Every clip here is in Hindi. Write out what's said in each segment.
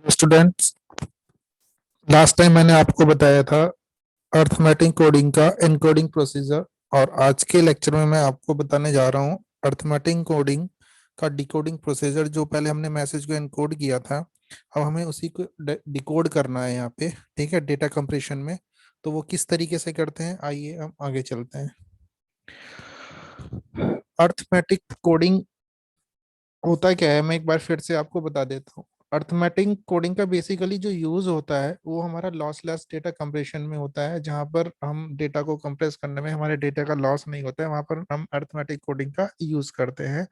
स्टूडेंट्स, लास्ट टाइम मैंने आपको बताया था अर्थमेटिक कोडिंग का एनकोडिंग प्रोसीजर। और आज के लेक्चर में मैं आपको बताने जा रहा हूँ अर्थमेटिक कोडिंग का डिकोडिंग प्रोसीजर। जो पहले हमने मैसेज को एनकोड किया था, अब हमें उसी को डिकोड करना है यहाँ पे। ठीक है, डेटा कंप्रेशन में। तो वो किस तरीके से करते हैं, आइए हम आगे चलते हैं। अर्थमेटिक कोडिंग होता क्या है, मैं एक बार फिर से आपको बता देता हूँ। अर्थमेटिक कोडिंग का बेसिकली जो यूज होता है वो हमारा लॉसलेस डेटा कंप्रेशन में होता है, जहां पर हम डेटा को कंप्रेस करने में हमारे डेटा का लॉस नहीं होता है, वहां पर हम अर्थमेटिक कोडिंग का यूज करते हैं।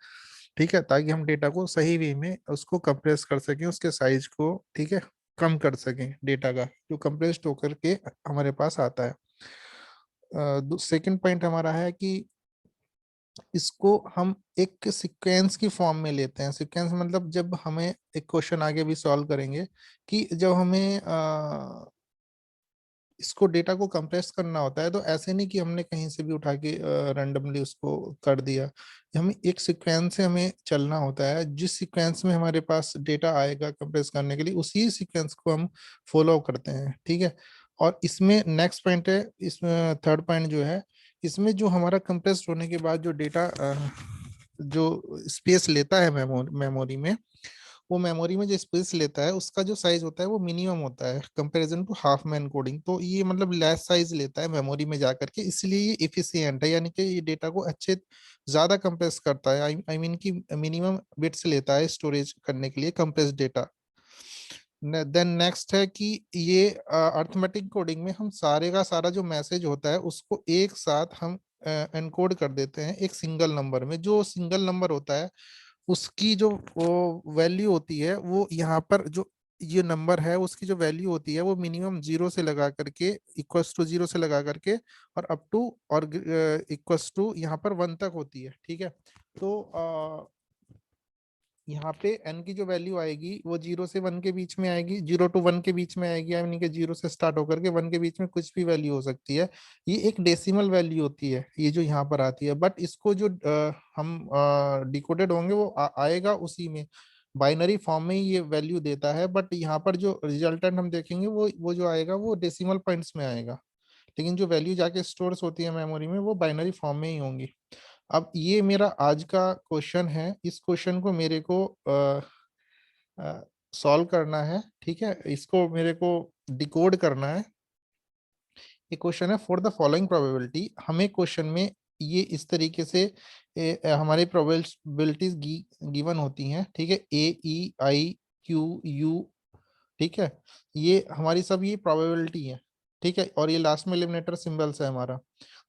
ठीक है, ताकि हम डेटा को सही वे में उसको कंप्रेस कर सकें, उसके साइज को, ठीक है, कम कर सकें डेटा का जो कंप्रेस्ड होकर के हमारे पास आता है। सेकंड पॉइंट हमारा है कि इसको हम एक सीक्वेंस की फॉर्म में लेते हैं। सीक्वेंस मतलब जब हमें एक क्वेश्चन आगे भी सॉल्व करेंगे कि जब हमें इसको डेटा को कंप्रेस करना होता है, तो ऐसे नहीं कि हमने कहीं से भी उठा के रैंडमली उसको कर दिया। हमें एक सीक्वेंस से हमें चलना होता है। जिस सीक्वेंस में हमारे पास डेटा आएगा कंप्रेस करने के लिए, उसी सीक्वेंस को हम फॉलो करते हैं। ठीक है, और इसमें नेक्स्ट पॉइंट है, इसमें थर्ड पॉइंट जो है, इसमें जो हमारा कंप्रेस होने के बाद जो डेटा जो स्पेस लेता है मेमोरी में, वो मेमोरी में जो स्पेस लेता है उसका जो साइज होता है वो मिनिमम होता है comparison to Huffman coding. तो ये मतलब लेस साइज लेता है मेमोरी में जाकर के, इसलिए ये इफिशियंट है, यानी कि ये डेटा को अच्छे ज्यादा कंप्रेस करता है। आई मीन की मिनिमम बिट्स लेता है स्टोरेज करने के लिए कंप्रेस डेटा। देन नेक्स्ट है कि ये अर्थमेटिक कोडिंग में हम सारे का सारा जो मैसेज होता है उसको एक साथ हम एनकोड कर देते हैं एक सिंगल नंबर में। जो सिंगल नंबर होता है उसकी जो वो वैल्यू होती है, वो यहाँ पर जो ये नंबर है उसकी जो वैल्यू होती है वो मिनिमम जीरो से लगा करके, इक्वल्स टू जीरो से लगा करके, और अप टू और इक्वल्स टू यहाँ पर वन तक होती है। ठीक है, तो यहाँ पे एन की जो वैल्यू आएगी वो जीरो से वन के बीच में आएगी, जीरो टू वन के बीच में आएगी, यानी कि जीरो से स्टार्ट होकर के वन के बीच में कुछ भी वैल्यू हो सकती है। ये एक डेसिमल वैल्यू होती है ये जो यहाँ पर आती है, बट इसको जो हम डिकोडेड होंगे वो आएगा उसी में, बाइनरी फॉर्म में ही ये वैल्यू देता है। बट यहाँ पर जो रिजल्टेंट हम देखेंगे वो जो आएगा वो डेसिमल पॉइंट्स में आएगा, लेकिन जो वैल्यू जाके स्टोर्स होती है मेमोरी में वो बाइनरी फॉर्म में ही होंगी। अब ये मेरा आज का क्वेश्चन है, इस क्वेश्चन को मेरे को सॉल्व करना है। ठीक है, इसको मेरे को डिकोड करना है। ये क्वेश्चन है फॉर द फॉलोइंग प्रोबेबिलिटी। हमें क्वेश्चन में ये इस तरीके से हमारी प्रोबेबिलिटीज गिवन होती हैं। ठीक है, AEIQU। ठीक है, ये हमारी सब ये प्रोबेबिलिटी है। ठीक है, और ये लास्ट में एलिमिनेटर सिंबल्स है हमारा।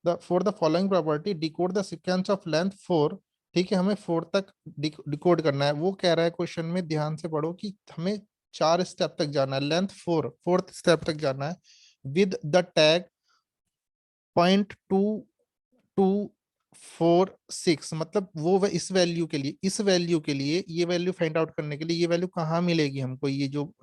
The for the following property decode the sequence of length 4। ठीक है, हमें 4 तक डिकोड करना है। वो कह रहा है क्वेश्चन में, ध्यान से पढ़ो, कि हमें 4 स्टेप तक जाना है, लेंथ 4th स्टेप तक जाना है, विद द टैग 0.2246। मतलब इस वैल्यू के लिए, ये वैल्यू फाइंड आउट करने के लिए, ये वैल्यू कहाँ मिलेगी हमको, ये जो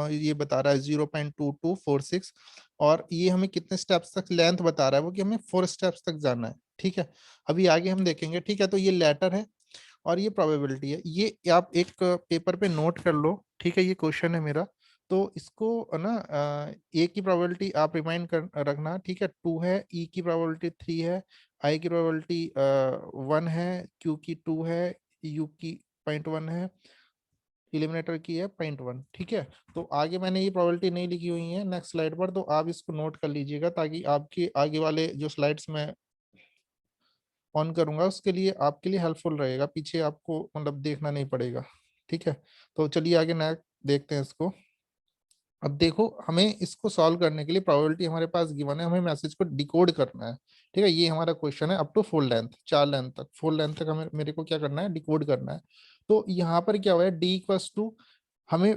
ये बता रहा है 0.2246, और ये हमें कितने स्टेप्स तक लेंथ बता रहा है वो, कि हमें 4 स्टेप्स तक जाना है। ठीक है, अभी आगे हम देखेंगे। ठीक है, तो ये लेटर है और ये प्रोबेबिलिटी है, ये आप एक पेपर पे नोट कर लो। ठीक है, ये क्वेश्चन है मेरा, तो इसको ना ए की प्रोबेबिलिटी आप रिमाइंड कर रखना। ठीक है, 2 है, ई की प्रोबेबिलिटी 3 है, आई की प्रोबेबिलिटी 1 है, क्यू की 2 है, यू की 0.1 है, एलिमिनेटर की है 0.1। ठीक है, तो आगे मैंने ये प्रोबेबिलिटी नहीं लिखी हुई है नेक्स्ट स्लाइड पर, तो आप इसको नोट कर लीजिएगा, ताकि आपके आगे वाले जो स्लाइड्स में ऑन करूंगा उसके लिए आपके लिए हेल्पफुल रहेगा, पीछे आपको मतलब देखना नहीं पड़ेगा। ठीक है, तो चलिए आगे नेक्स्ट देखते हैं इसको। अब देखो, हमें इसको सॉल्व करने के लिए प्रोबेबिलिटी हमारे पास गिवन है, हमें मैसेज को डिकोड करना है। ठीक है, ये हमारा क्वेश्चन है, up to four length, 4 length तक, 4 लेंथ तक हमें मेरे को क्या करना है, डिकोड करना है। तो यहाँ पर क्या हुआ है, डी इक्वल्स टू हमें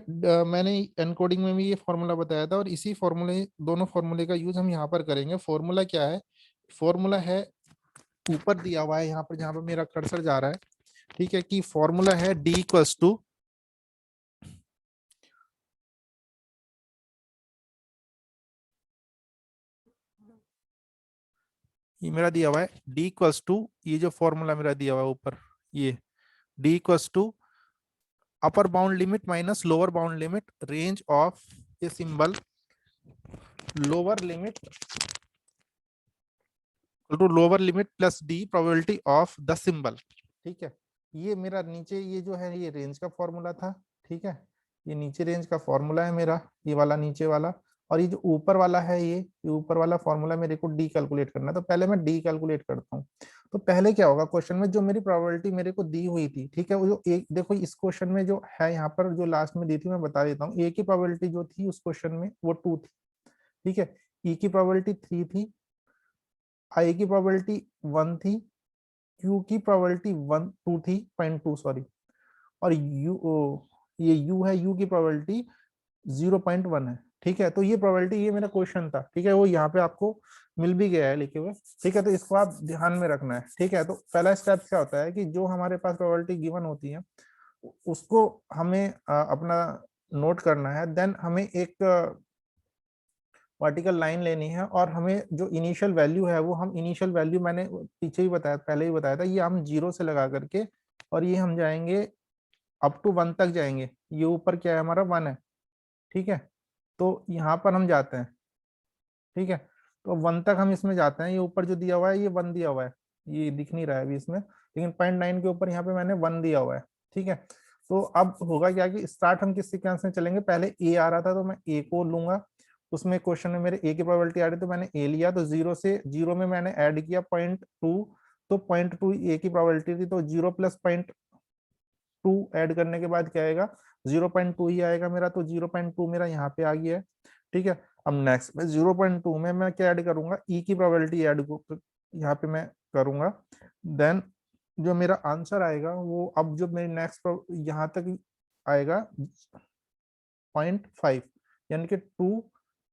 मैंने एनकोडिंग में भी ये फॉर्मूला बताया था, और इसी फॉर्मूले, दोनों फॉर्मूले का यूज हम यहाँ पर करेंगे। फॉर्मूला क्या है, फॉर्मूला है ऊपर दिया हुआ है यहाँ पर, जहाँ पर मेरा कर्सर जा रहा है। ठीक है, कि फॉर्मूला है डी इक्वल्स टू, ये मेरा दिया हुआ है डी इक्वल्स टू, ये जो फॉर्मूला मेरा दिया हुआ है ऊपर, ये D equals to upper bound limit minus lower bound limit, range of a symbol, lower limit to lower limit plus d probability of the symbol। ठीक है, ये मेरा नीचे ये जो है ये रेंज का फॉर्मूला था। ठीक है, ये नीचे रेंज का फॉर्मूला है मेरा, ये वाला नीचे वाला। और ये जो ऊपर वाला है ये ऊपर वाला फॉर्मूला मेरे को डी कैलकुलेट करना है। तो पहले मैं डी कैलकुलेट करता हूँ। तो पहले क्या होगा, क्वेश्चन में जो मेरी प्रोबेबिलिटी मेरे को दी हुई थी, ठीक है, वो जो एक देखो इस क्वेश्चन में जो है यहाँ पर जो लास्ट में दी थी, मैं बता देता हूँ। ए की प्रोबेबिलिटी जो थी उस क्वेश्चन में वो 2 थी। ठीक है, ई की प्रोबेबिलिटी 3 थी, आई की प्रोबेबिलिटी 1 थी, क्यू की प्रोबेबिलिटी 2 थी, 0.2 सॉरी, और ये यू है, यू की प्रोबेबिलिटी 0.1 है। ठीक है, तो ये प्रोबेबिलिटी, ये मेरा क्वेश्चन था। ठीक है, वो यहाँ पे आपको मिल भी गया है लिखे हुए। ठीक है, तो इसको आप ध्यान में रखना है। ठीक है, तो पहला स्टेप क्या होता है कि जो हमारे पास प्रोबेबिलिटी गिवन होती है उसको हमें अपना नोट करना है। देन हमें एक वर्टिकल लाइन लेनी है और हमें जो इनिशियल वैल्यू है वो हम इनिशियल वैल्यू मैंने पीछे ही बताया, पहले ही बताया था, ये हम 0 से लगा करके और ये हम जाएंगे अप टू 1 तक जाएंगे। ये ऊपर क्या है हमारा 1 है। ठीक है, तो यहाँ पर हम जाते हैं। ठीक है, तो 1 तक हम इसमें जाते हैं। ये ऊपर जो दिया हुआ है ये 1 दिया हुआ है, ये दिख नहीं रहा है अभी इसमें, लेकिन 0.9 के ऊपर यहाँ पे मैंने 1 दिया हुआ है। ठीक है, तो अब होगा क्या कि स्टार्ट हम किस सीक्वेंस में चलेंगे, पहले ए आ रहा था तो मैं ए को लूंगा। उसमें क्वेश्चन में मेरे ए की प्रोबेबिलिटी आ रही तो मैंने ए लिया, तो 0 से 0 में मैंने ऐड किया 0.2, तो 0.2 ए की प्रोबेबिलिटी थी, तो 0 प्लस 0.2 ऐड करने के बाद क्या आएगा, 0.2 ही आएगा मेरा। तो 0.2 मेरा यहाँ पे आ गया है। ठीक है, अब नेक्स्ट में 0.2 में मैं क्या ऐड करूंगा, ई की प्रोबेबिलिटी ऐड यहाँ पे मैं करूंगा। देन जो मेरा आंसर आएगा वो, अब जो मेरी नेक्स्ट यहाँ तक आएगा 0.5, यानी कि 2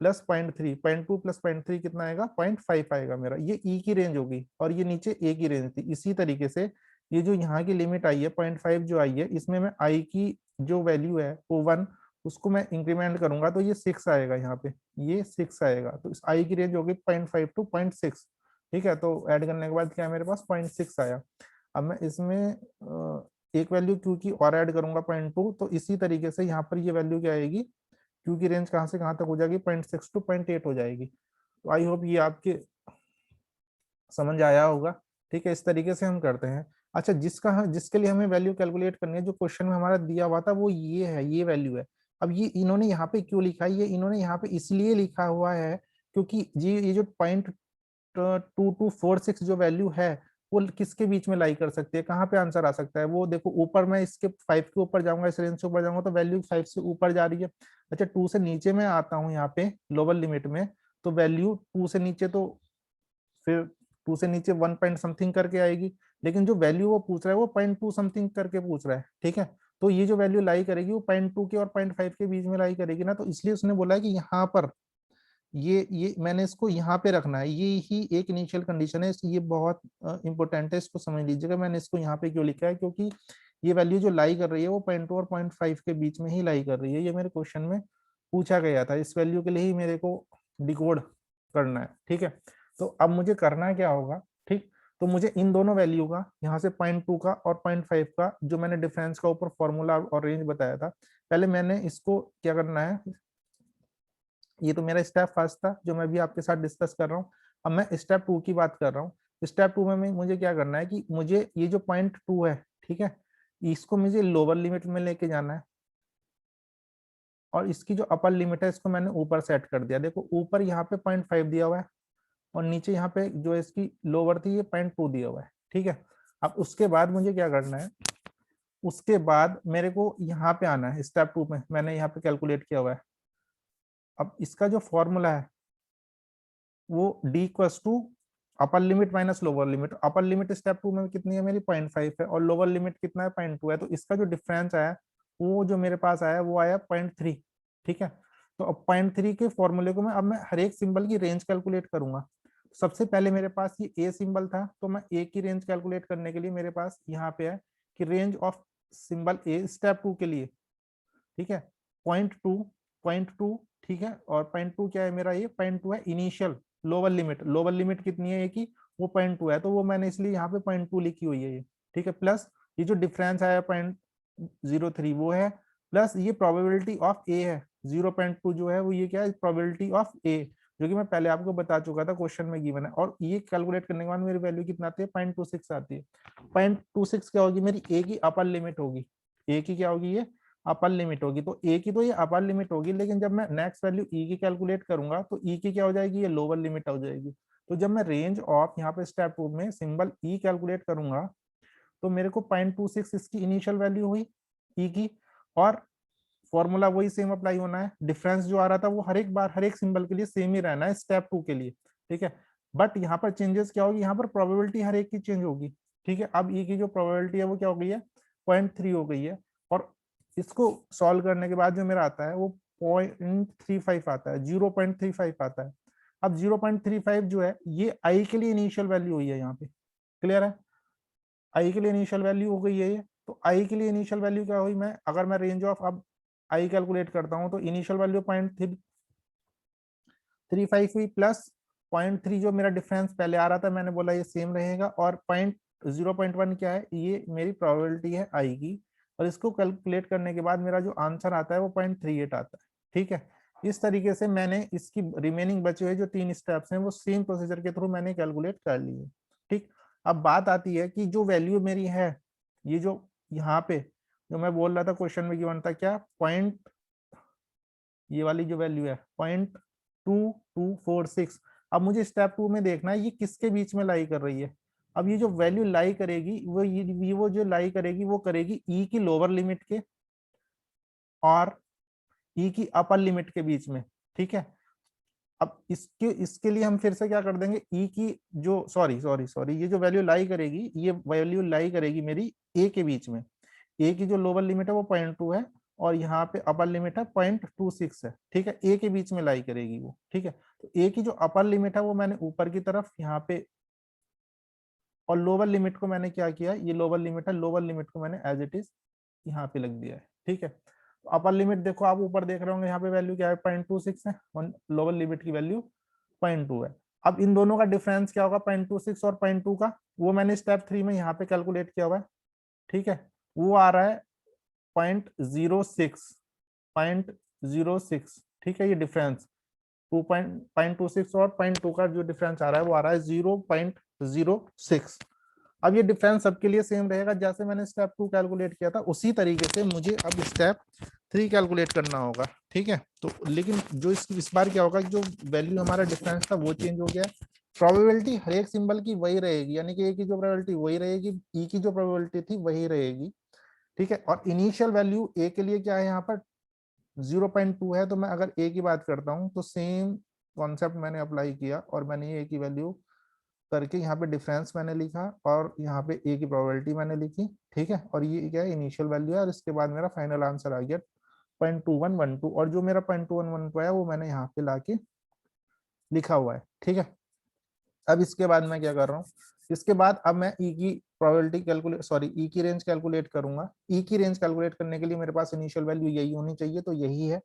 प्लस 0.3, 0.2 प्लस 0.3 कितना आएगा, 0.5 आएगा मेरा। ये ई की रेंज होगी और ये नीचे ए की रेंज थी। इसी तरीके से ये जो यहाँ की लिमिट आई है 0.5 जो आई है, इसमें मैं आई की जो वैल्यू है वो 1, उसको मैं इंक्रीमेंट करूंगा तो ये 6 आएगा यहाँ पे, ये 6 आएगा। तो इस आई की रेंज होगी 0.5 टू 0.6। ठीक है, तो ऐड करने के बाद क्या है मेरे पास 0.6 आया। अब मैं इसमें एक वैल्यू क्यू की और ऐड करूंगा 0.2, तो इसी तरीके से यहाँ पर ये वैल्यू क्या आएगी, क्यू की रेंज कहाँ से कहाँ तक हो जाएगी, 0.6 टू 0.8 हो जाएगी। तो आई होप ये आपके समझ आया होगा। ठीक है, इस तरीके से हम करते हैं। अच्छा, जिसके लिए हमें वैल्यू कैलकुलेट करनी है, जो क्वेश्चन में हमारा दिया हुआ था वो ये है, ये वैल्यू है। अब ये इन्होंने यहाँ पे क्यों लिखा है, ये इन्होंने यहाँ पे इसलिए लिखा हुआ है क्योंकि जी ये जो 0.2246 जो वैल्यू है वो किसके बीच में लाई कर सकती है, कहाँ पे आंसर आ सकता है। वो देखो ऊपर मैं इसके 5 के ऊपर जाऊंगा, इस रेंज से ऊपर जाऊंगा तो वैल्यू 5 से ऊपर जा रही है। अच्छा, 2 से नीचे में आता हूँ यहाँ पे लोअर लिमिट में, तो वैल्यू 2 से नीचे तो फिर 2 से नीचे 1 पॉइंट समथिंग करके आएगी। लेकिन जो वैल्यू वो पूछ रहा है वो 0.2 समथिंग करके पूछ रहा है। ठीक है, तो ये जो वैल्यू लाई करेगी वो 0.2 के और 0.5 के बीच में लाई करेगी ना, तो इसलिए उसने बोला है कि यहाँ पर ये मैंने इसको यहाँ पे रखना है। ये ही एक इनिशियल कंडीशन है, ये बहुत इंपॉर्टेंट है, इसको समझ लीजिएगा। मैंने इसको यहाँ पे क्यों लिखा है, क्योंकि ये वैल्यू जो लाई कर रही है वो 0.2 और 0.5 के बीच में ही लाई कर रही है। ये मेरे क्वेश्चन में पूछा गया था, इस वैल्यू के लिए ही मेरे को डिकोड करना है। ठीक है, तो अब मुझे करना क्या होगा, ठीक, तो मुझे इन दोनों वैल्यू का, यहाँ से 0.2 का और 0.5 का, जो मैंने डिफरेंस का ऊपर फॉर्मूला और रेंज बताया था, पहले मैंने इसको क्या करना है। ये तो मेरा स्टेप फर्स्ट था जो मैं भी आपके साथ डिस्कस कर रहा हूँ। अब मैं स्टेप 2 की बात कर रहा हूँ। स्टेप 2 में मुझे क्या करना है कि मुझे ये जो 0.2 है, ठीक है, इसको मुझे लोअर लिमिट में लेके जाना है और इसकी जो अपर लिमिट है इसको मैंने ऊपर सेट कर दिया। देखो ऊपर यहाँ पे 0.5 दिया हुआ है और नीचे यहाँ पे जो इसकी लोअर थी ये 0.2 दिया हुआ है। ठीक है, अब उसके बाद मुझे क्या करना है, उसके बाद मेरे को यहाँ पे आना है। स्टेप 2 में मैंने यहाँ पे कैलकुलेट किया हुआ है। अब इसका जो फॉर्मूला है वो D equals to upper limit minus lower limit. Upper limit step 2 में कितनी है मेरी 0.5 है और लोअर लिमिट कितना है 0.2 है। तो इसका जो डिफरेंस आया वो जो मेरे पास आया वो आया 0.3। ठीक है, तो अब 0.3 के फॉर्मूले को मैं अब मैं हर एक सिंबल की रेंज कैलकुलेट करूंगा। सबसे पहले मेरे पास ये ए सिंबल था, तो मैं ए की रेंज कैलकुलेट करने के लिए मेरे पास यहाँ पे है कि range of symbol a step 2 के लिए, ठीक है, 0.2, 0.2। ठीक है, और 0.2 क्या है मेरा, ये 0.2 है initial lower limit. Lower limit कितनी है ये की, वो 0.2 है, तो वो मैंने इसलिए यहाँ पे 0.2 लिखी हुई है ये। ठीक है, प्लस ये जो डिफरेंस आया 0.03 वो है, प्लस ये प्रोबेबिलिटी ऑफ ए है 0.2 जो है वो ये क्या है, प्रोबेबिलिटी ऑफ ए, जो कि मैं पहले आपको बता चुका था क्वेश्चन में गिवन है। और ये कैलकुलेट करने के बाद मेरी वैल्यू कितना आती है, 0.26 आती है। 0.26 क्या होगी, मेरी ए की अपर लिमिट होगी। ए की क्या होगी, ये अपर लिमिट होगी। तो ए की तो ये अपर लिमिट होगी, लेकिन जब मैं नेक्स्ट वैल्यू ई की कैलकुलेट करूंगा तो ई की क्या हो जाएगी, ये लोअर लिमिट हो जाएगी। तो जब मैं रेंज ऑफ यहाँ पे स्टेप 2 में सिंबल ई कैलकुलेट करूंगा तो मेरे को 0.26 इसकी इनिशियल वैल्यू हुई ई की, और फॉर्मूला वही सेम अप्लाई होना है। डिफरेंस जो आ रहा था वो हर एक बार हर एक सिंबल के लिए सेम ही रहना है स्टेप 2 के लिए, ठीक है। बट यहाँ पर चेंजेस क्या होगी, यहाँ पर प्रोबेबिलिटी हर एक की चेंज होगी, ठीक है। अब ई की जो प्रोबेबिलिटी है वो क्या हो गई है, 0.3 हो गई है। और इसको सॉल्व करने के बाद जो मेरा आता है वो 0.35 आता है, 0.35 आता है। अब 0.35 जो है ये आई के लिए इनिशियल वैल्यू हुई है यहाँ पे, क्लियर है। आई के लिए इनिशियल वैल्यू हो गई है ये। तो आई के लिए इनिशियल वैल्यू क्या हुई, मैं अगर मैं रेंज ऑफ अब आई कैलकुलेट करता हूँ तो इनिशियल वैल्यू 0.35 हुई, प्लस 0.3 जो मेरा डिफरेंस पहले आ रहा था मैंने बोला ये सेम रहेगा, और 0.1 क्या है, ये मेरी प्रोबेबिलिटी है आई की। और इसको कैलकुलेट करने के बाद मेरा जो आंसर आता है वो 0.38 आता है, ठीक है। इस तरीके से मैंने इसकी रिमेनिंग बचे हुए जो 3 स्टेप्स हैं वो सेम प्रोसीजर के थ्रू मैंने कैलकुलेट कर ली है, ठीक। अब बात आती है कि जो वैल्यू मेरी है, ये जो यहाँ पे जो मैं बोल रहा था क्वेश्चन में गिवन था क्या, पॉइंट, ये वाली जो वैल्यू है 0.2246। अब मुझे स्टेप 2 में देखना है ये किसके बीच में लाई कर रही है। अब ये जो वैल्यू लाई करेगी वो ये वो जो लाई करेगी वो करेगी ई की लोअर लिमिट के और ई की अपर लिमिट के बीच में, ठीक है। अब इसके इसके लिए हम फिर से क्या कर देंगे, ई की जो सॉरी ये जो वैल्यू लाई करेगी ये वैल्यू लाई करेगी मेरी ए के बीच में। ए की जो लोअर लिमिट है वो 0.2 है और यहाँ पे अपर लिमिट है 0.26 है, ठीक है। ए के बीच में लाई करेगी वो, ठीक है। तो ए की जो अपर लिमिट है वो मैंने ऊपर की तरफ यहाँ पे, और लोअर लिमिट को मैंने क्या किया, ये लोअर लिमिट है, लोअर लिमिट को मैंने एज इट इज यहाँ पे लग दिया है, ठीक है। तो अपर लिमिट देखो आप ऊपर देख रहे होंगे यहाँ पे वैल्यू क्या है, 0.26 है, और लोअर लिमिट की वैल्यू 0.2 है। अब इन दोनों का डिफरेंस क्या होगा, 0.26 और 0.2 का, वो मैंने स्टेप 3 में यहाँ पे कैलकुलेट किया हुआ है, ठीक है। वो आ रहा है 0.06, 0.06, ठीक है। ये डिफरेंस 2.26 और 0.2 का जो डिफरेंस आ रहा है वो आ रहा है 0.06। अब ये डिफरेंस सबके लिए सेम रहेगा, जैसे मैंने स्टेप 2 कैलकुलेट किया था उसी तरीके से मुझे अब स्टेप 3 कैलकुलेट करना होगा, ठीक है। तो लेकिन जो इस बार क्या होगा, जो वैल्यू हमारा डिफरेंस था वो चेंज हो गया। प्रोबेबिलिटी हर एक सिंबल की वही रहेगी, यानी कि ए की जो प्रोबेबिलिटी वही रहेगी, ई की जो प्रोबेबिलिटी थी वही रहेगी, ठीक है। और इनिशियल वैल्यू ए के लिए क्या है, यहाँ पर 0.2 है। तो मैं अगर ए की बात करता हूँ तो सेम कॉन्सेप्ट मैंने अप्लाई किया और मैंने ये ए की वैल्यू करके यहाँ पे डिफरेंस मैंने लिखा और यहाँ पे ए की प्रोबेबिलिटी मैंने लिखी, ठीक है। और ये क्या है, इनिशियल वैल्यू है, और इसके बाद मेरा फाइनल आंसर आ गया 0.2112, और जो मेरा 0.2112 है वो मैंने यहाँ पे लाके लिखा हुआ है, ठीक है। अब इसके बाद मैं क्या कर रहा हूँ, इसके बाद अब मैं ई की प्रोबेबिलिटी कैलकुलेट ई की रेंज कैलकुलेट करूंगा। ई की रेंज कैलकुलेट करने के लिए मेरे पास इनिशियल वैल्यू यही होनी चाहिए, तो यही है,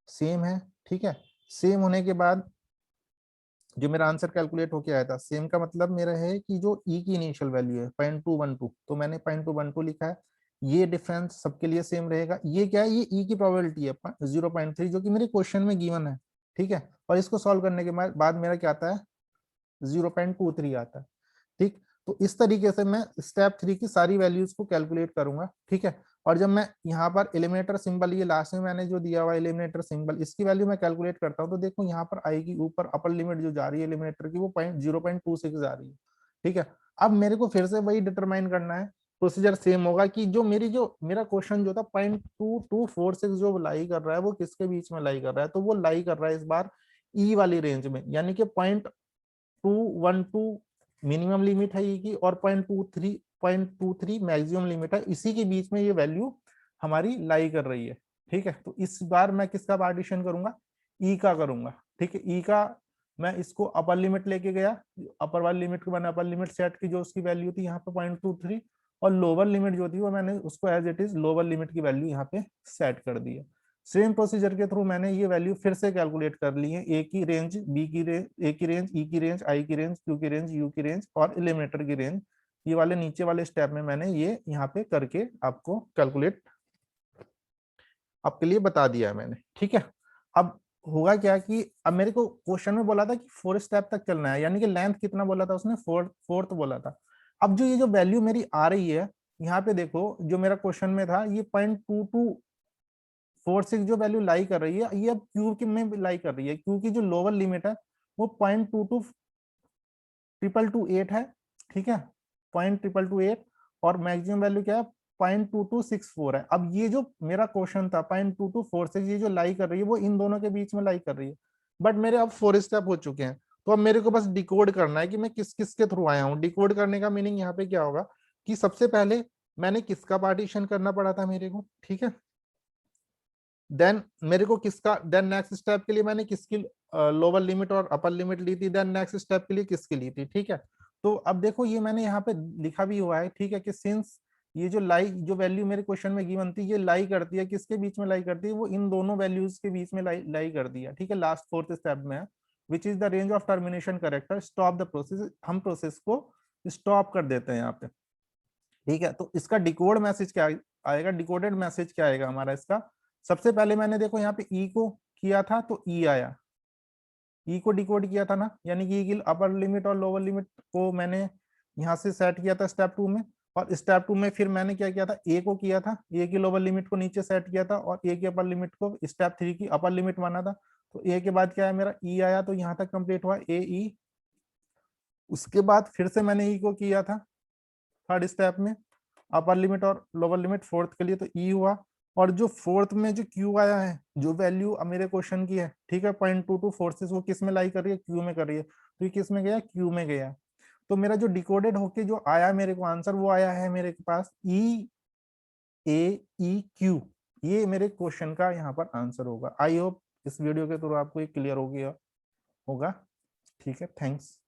सेम है, ठीक है। सेम होने के बाद जो मेरा आंसर कैलकुलेट होके आया था, सेम का मतलब मेरा है कि जो ई की इनिशियल वैल्यू है 0.212, तो मैंने 0.212 लिखा है। ये डिफरेंस सबके लिए सेम रहेगा। ये क्या है, ये ई की प्रोबेबिलिटी है 0.3 जो कि मेरे क्वेश्चन में गिवन है, ठीक है। और इसको सॉल्व करने के बाद मेरा क्या आता है, 0.23 आता है, ठीक। तो इस तरीके से मैं स्टेप 3 की सारी वैल्यूज को कैलकुलेट करूंगा, ठीक है। और जब मैं यहाँ पर एलिमिनेटर सिंबल, ये लास्ट में मैंने जो दिया हुआ एलिमिनेटर सिंबल, इसकी वैल्यू मैं कैलकुलेट करता हूँ तो देखो यहाँ पर आएगी ऊपर अपर लिमिट जो जा रही है एलिमिनेटर की वो 0.26 जा रही है, ठीक है। अब मेरे को फिर से वही डिटरमाइन करना है, प्रोसीजर सेम होगा कि जो मेरा क्वेश्चन जो था 0.2246 जो लाई कर रहा है वो किसके बीच में लाई कर रहा है, तो वो लाई कर रहा है इस बार ई वाली रेंज में, यानी कि 0.212 मिनिमम लिमिट है ई की और 0.23 मैक्सिमम लिमिट है, इसी के बीच में ये वैल्यू हमारी लाई कर रही है, ठीक है। तो इस बार मैं किसका पार्टीशन करूंगा, ई का करूंगा, ठीक है। ई का मैं इसको अपर लिमिट लेके गया, अपर वाली लिमिट को मैंने अपर लिमिट सेट की जो उसकी वैल्यू थी यहाँ पे 0.23, और लोअर लिमिट जो थी वो मैंने उसको as it is lower limit की वैल्यू यहाँ पे सेट कर दी है। सेम प्रोसीजर के थ्रू मैंने ये वैल्यू फिर से कैलकुलेट कर ली है, ए की रेंज, बी की रेंज, ए की रेंज, ई की रेंज, आई की रेंज, क्यू की रेंज, यू की रेंज और एलिमिनेटर की रेंज ये वाले नीचे वाले स्टेप में मैंने ये यहाँ पे करके आपको कैलकुलेट आपके लिए बता दिया है मैंने, ठीक है। अब होगा क्या कि अब मेरे को क्वेश्चन में बोला था कि 4 स्टेप तक चलना है, यानी कि लेंथ कितना बोला था उसने, फोर्थ बोला था। अब जो ये जो वैल्यू मेरी आ रही है यहाँ पे देखो, जो मेरा क्वेश्चन में था ये 0.2246 जो वैल्यू लाई कर रही है, ये अब क्यू की में लाई कर रही है, क्यू की जो लोअर लिमिट है वो 0.22228 है, ठीक है, 0.22228, और मैक्सिमम वैल्यू क्या है 0.2264 है। अब ये जो मेरा क्वेश्चन था 0.2246, ये जो लाई कर रही है वो इन दोनों के बीच में लाई कर रही है, बट मेरे अब 4 स्टेप हो चुके हैं, तो अब मेरे को बस डिकोड करना है कि मैं किस किस के थ्रू आया हूँ। डिकोड करने का मीनिंग यहाँ पे क्या होगा कि सबसे पहले मैंने किसका पार्टीशन करना पड़ा था मेरे को, ठीक है, देन मेरे को किसका, देन नेक्स्ट स्टेप के लिए मैंने किसकी लोअर लिमिट और अपर लिमिट ली थी, देन नेक्स्ट स्टेप के लिए किसकी ली थी, ठीक है। तो अब देखो ये मैंने यहाँ पे लिखा भी हुआ है, ठीक है, कि सिंस ये जो लाई जो वैल्यू मेरे क्वेश्चन में गिवन थी ये लाई करती है, किसके बीच में लाई करती है, वो इन दोनों वैल्यूज के बीच में लाई कर दिया, ठीक है, लास्ट फोर्थ स्टेप में है, which is the range of termination character, stop the process, हम प्रोसेस को स्टॉप कर देते हैं यहाँ पे, ठीक है। तो इसका डिकोड मैसेज क्या आएगा, डिकोडेड मैसेज क्या आएगा हमारा इसका, सबसे पहले मैंने देखो यहाँ पे ई को किया था तो ई आया, ई को डिकोड किया था ना, यानी कि ई की अपर लिमिट और लोअर लिमिट को मैंने यहाँ से सेट किया था स्टेप 2 में, और स्टेप 2 में फिर मैंने क्या किया था, ए को किया था, ए की लोअर लिमिट को नीचे सेट किया था और ए की अपर लिमिट को स्टेप 3 की अपर लिमिट माना था। तो ए के बाद क्या है मेरा ई आया, तो यहाँ तक कंप्लीट हुआ ए ई। उसके बाद फिर से मैंने ई को किया था थर्ड स्टेप में, अपर लिमिट और लोअर लिमिट फोर्थ के लिए, तो ई हुआ। और जो फोर्थ में जो क्यू आया है, जो वैल्यू मेरे क्वेश्चन की है, ठीक है, 0.2246, वो किस में लाई कर रही है, क्यू में कर रही है, तो ये किस में गया, क्यू में गया। तो मेरा जो डिकोडेड होके जो आया मेरे को आंसर, वो आया है मेरे पास ई ए ई क्यू, ये मेरे क्वेश्चन का यहाँ पर आंसर होगा। आई होप इस वीडियो के थ्रू आपको ये क्लियर हो गया होगा, ठीक है, थैंक्स।